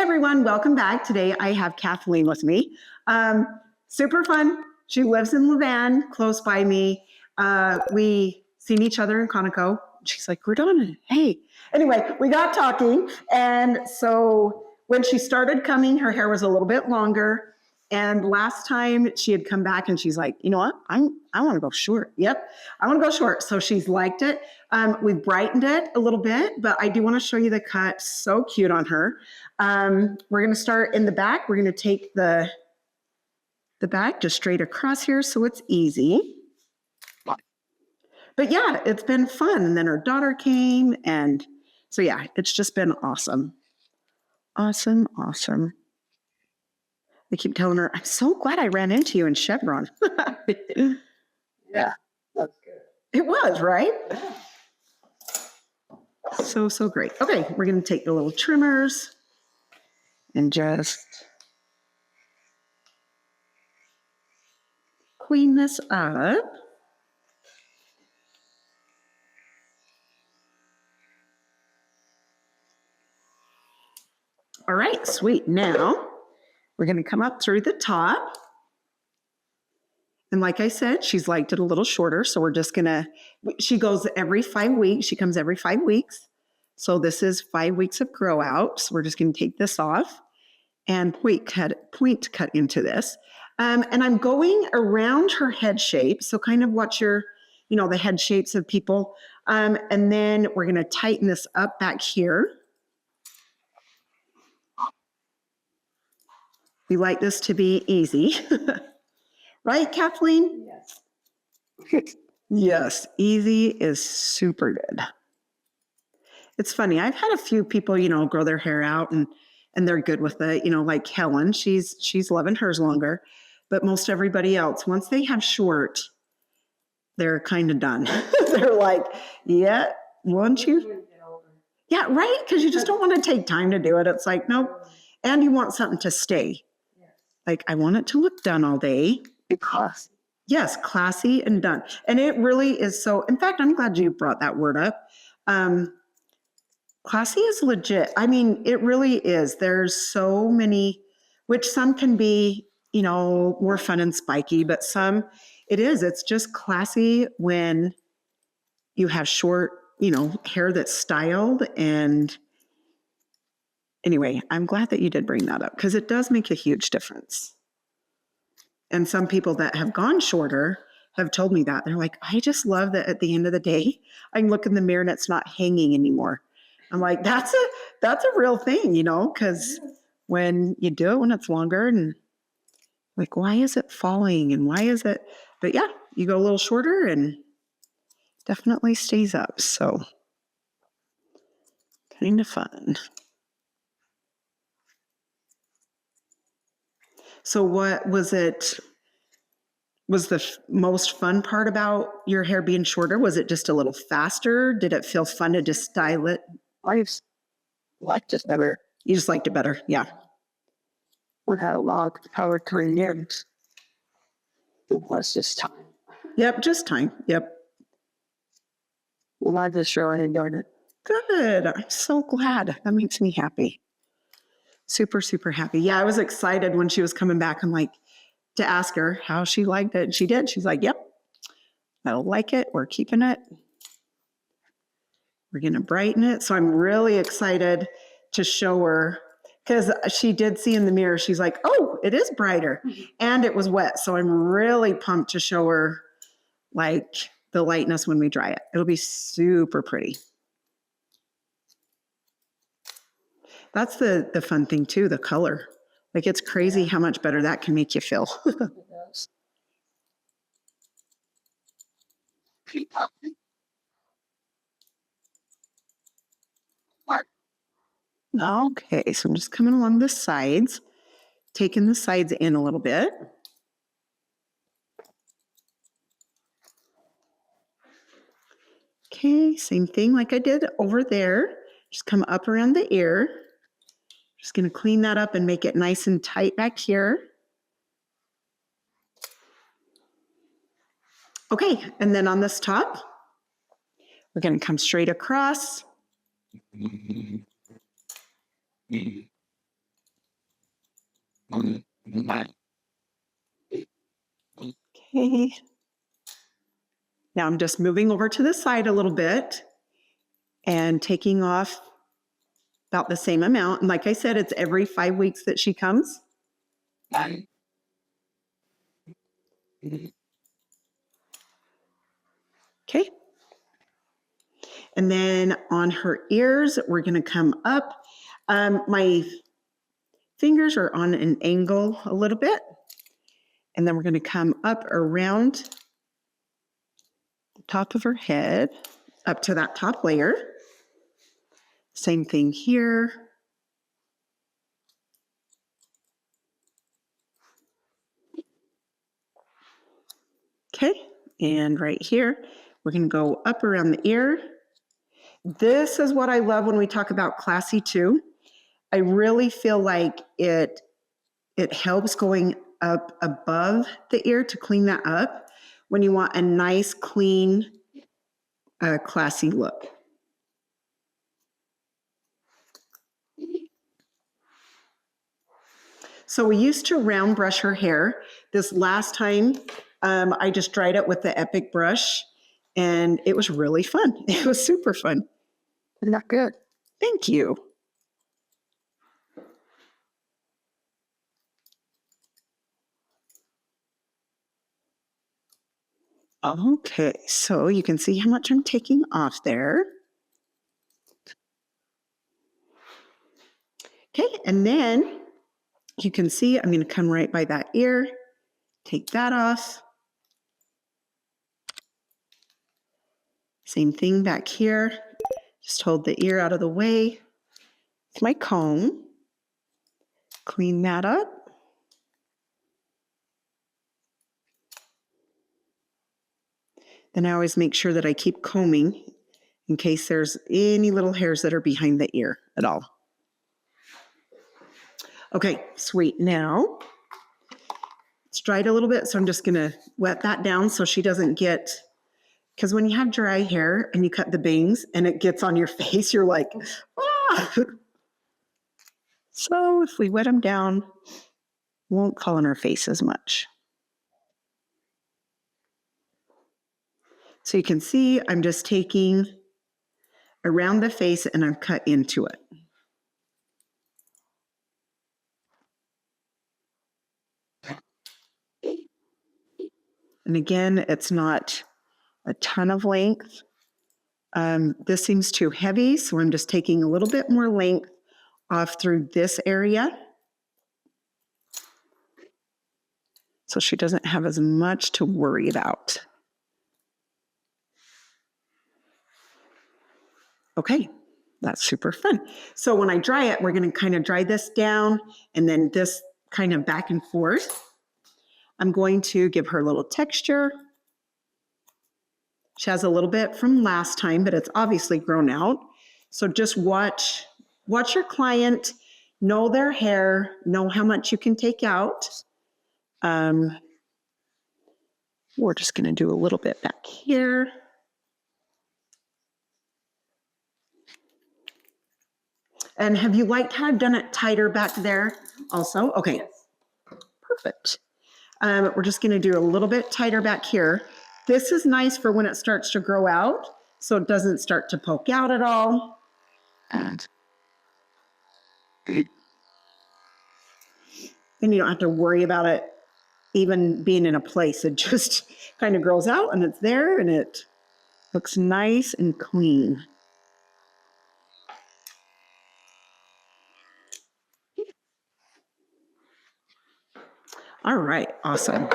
everyone, welcome back. Today I have Kathleen with me. Super fun. She lives in Levan, close by me. We seen each other in Conoco. She's like, RaDona, hey. Anyway, we got talking. And so when she started coming, her hair was a little bit longer. And last time she had come back and she's like, you know what? I want to go short. Yep, I want to go short. So she's liked it. We brightened it a little bit, but I do want to show you the cut. So cute on her. We're going to start in the back. We're going to take the back just straight across here so it's easy. But yeah, it's been fun. And then her daughter came. And so yeah, it's just been awesome. Awesome, awesome. I keep telling her, I'm so glad I ran into you in Chevron. Yeah, that's good. It was, right? So great. Okay, we're going to take the little trimmers and just clean this up. All right, sweet. Now we're going to come up through the top. And like I said, she's liked it a little shorter. So we're just going to, she goes every 5 weeks. She comes every 5 weeks. So this is 5 weeks of grow out. So we're just going to take this off and point cut into this. And I'm going around her head shape. So kind of watch your, the head shapes of people. And then we're going to tighten this up back here. We like this to be easy. Right, Kathleen? Yes. Yes, easy is super good. It's funny. I've had a few people, grow their hair out and they're good with it. Like Helen, she's loving hers longer. But most everybody else, once they have short, they're kind of done. They're like, yeah, won't you? Yeah, right? Because you just don't want to take time to do it. It's like, nope. And you want something to stay. Like, I want it to look done all day. Classy. Yes, classy and done. And it really is so, in fact, I'm glad you brought that word up. Classy is legit. I mean, it really is. There's so many, which some can be, more fun and spiky, but some it's just classy when you have short, hair that's styled. And anyway, I'm glad that you did bring that up because it does make a huge difference. And some people that have gone shorter have told me that. They're like, I just love that at the end of the day, I can look in the mirror and it's not hanging anymore. I'm like, that's a real thing, because when you do it when it's longer and like, why is it falling and why is it? But yeah, you go a little shorter and definitely stays up. So kind of fun. So what was it? Was the most fun part about your hair being shorter? Was it just a little faster? Did it feel fun to just style it? I just liked it better. You just liked it better, yeah. We had a lot of power coming in. It was just time. Yep, just time. Yep. Well, I just really enjoyed it. Good. I'm so glad. That makes me happy. Super, super happy. Yeah, I was excited when she was coming back. I'm like, to ask her how she liked it. And she did. She's like, yep, I like it. We're keeping it. We're going to brighten it. So I'm really excited to show her because she did see in the mirror. She's like, oh, it is brighter. And it was wet. So I'm really pumped to show her like the lightness when we dry it. It'll be super pretty. That's the fun thing too, the color. Like it's crazy how much better that can make you feel. It does. Okay, so I'm just coming along the sides, taking the sides in a little bit. Okay, same thing like I did over there. Just come up around the ear. Just going to clean that up and make it nice and tight back here. Okay, and then on this top, we're going to come straight across. Okay. Now I'm just moving over to the side a little bit and taking off about the same amount. And like I said, it's every 5 weeks that she comes. Okay. And then on her ears, we're going to come up. My fingers are on an angle a little bit. And then we're going to come up around the top of her head, up to that top layer. Same thing here. Okay, and right here, we're going to go up around the ear. This is what I love when we talk about classy too. I really feel like it helps going up above the ear to clean that up when you want a nice, clean, classy look. So we used to round brush her hair. This last time, I just dried it with the Epic brush, and it was really fun. It was super fun. Isn't that good? Thank you. Okay, so you can see how much I'm taking off there. Okay, and then you can see I'm going to come right by that ear, take that off. Same thing back here. Just hold the ear out of the way with my comb. Clean that up. Then I always make sure that I keep combing in case there's any little hairs that are behind the ear at all. Okay, sweet. Now, it's dried a little bit, so I'm just going to wet that down so she doesn't get, because when you have dry hair and you cut the bangs and it gets on your face, you're like, ah! So if we wet them down, won't fall on her face as much. So you can see I'm just taking around the face and I've cut into it. And again, it's not a ton of length. This seems too heavy, so I'm just taking a little bit more length off through this area. So she doesn't have as much to worry about. Okay, that's super fun. So when I dry it, we're going to kind of dry this down and then this kind of back and forth. I'm going to give her a little texture. She has a little bit from last time, but it's obviously grown out. So just watch your client, know their hair, know how much you can take out. We're just going to do a little bit back here. And have you liked how I've done it tighter back there also? Okay, yes. Perfect. We're just going to do a little bit tighter back here. This is nice for when it starts to grow out, so it doesn't start to poke out at all. And then you don't have to worry about it even being in a place. It just kind of grows out and it's there and it looks nice and clean. All right, awesome.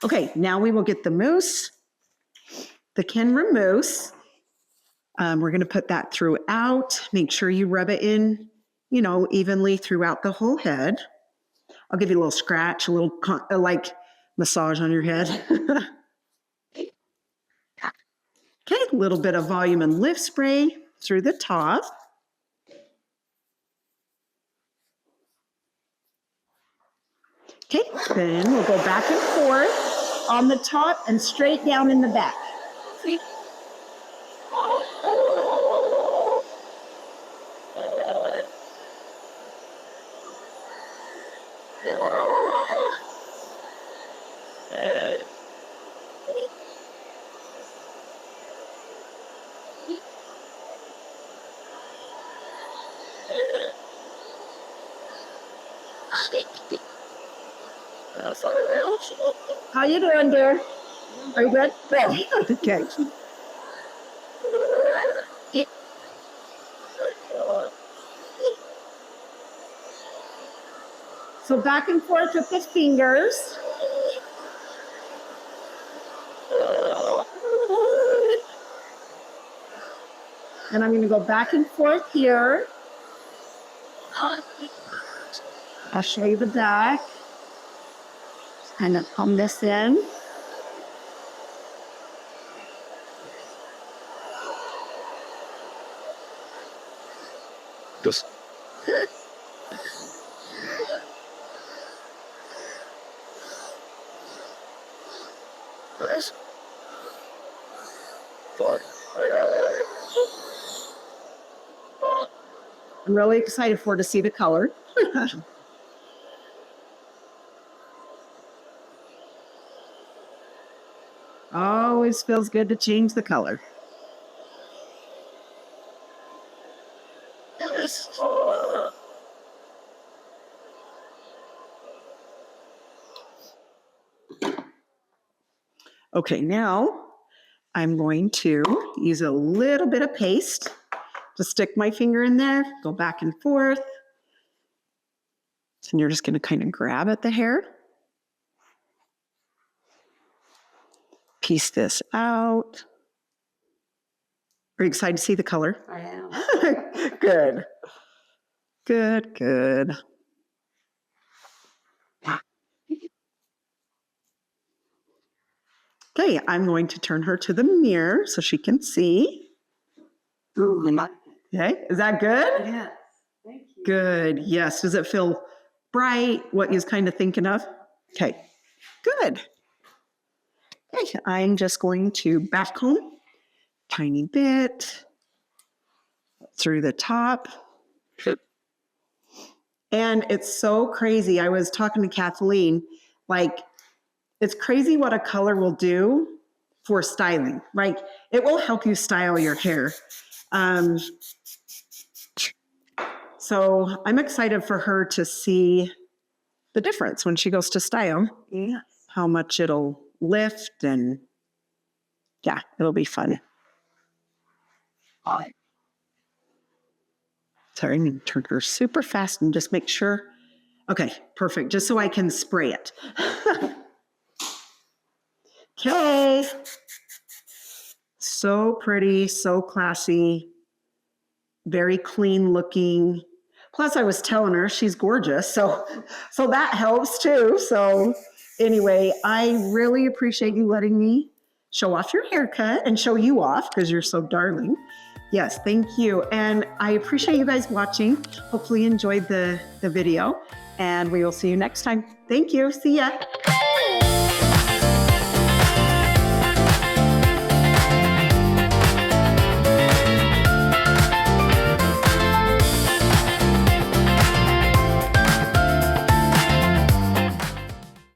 Okay, now we will get the mousse, the Kenra mousse. We're going to put that throughout. Make sure you rub it in, evenly throughout the whole head. I'll give you a little scratch, a little like massage on your head. Okay, a little bit of volume and lift spray through the top. Okay, then we'll go back and forth on the top and straight down in the back. How you doing, dear? Are you good? Good. Okay. So back and forth with the fingers. And I'm going to go back and forth here. I'll show you the back. Kind of comb this in. Just I'm really excited for her to see the color. Always feels good to change the color. Okay, now I'm going to use a little bit of paste to stick my finger in there, go back and forth. And you're just going to kind of grab at the hair. Piece this out. Are you excited to see the color? I am. Good. Good, good. Okay, I'm going to turn her to the mirror so she can see. Okay, is that good? Yes. Thank you. Good, yes. Does it feel bright, what you was kind of thinking of? Okay, good. Okay, I'm just going to back comb, tiny bit, through the top. And it's so crazy. I was talking to Kathleen, like, it's crazy what a color will do for styling. Like, it will help you style your hair. So I'm excited for her to see the difference when she goes to style. Yes. How much it'll lift, and yeah, it'll be fun. Sorry, I'm going to turn her super fast and just make sure. Okay, perfect. Just so I can spray it. Okay. So pretty, so classy, very clean looking. Plus, I was telling her she's gorgeous, so that helps too. So anyway, I really appreciate you letting me show off your haircut and show you off because you're so darling. Yes, thank you. And I appreciate you guys watching. Hopefully you enjoyed the video, and we will see you next time. Thank you. See ya.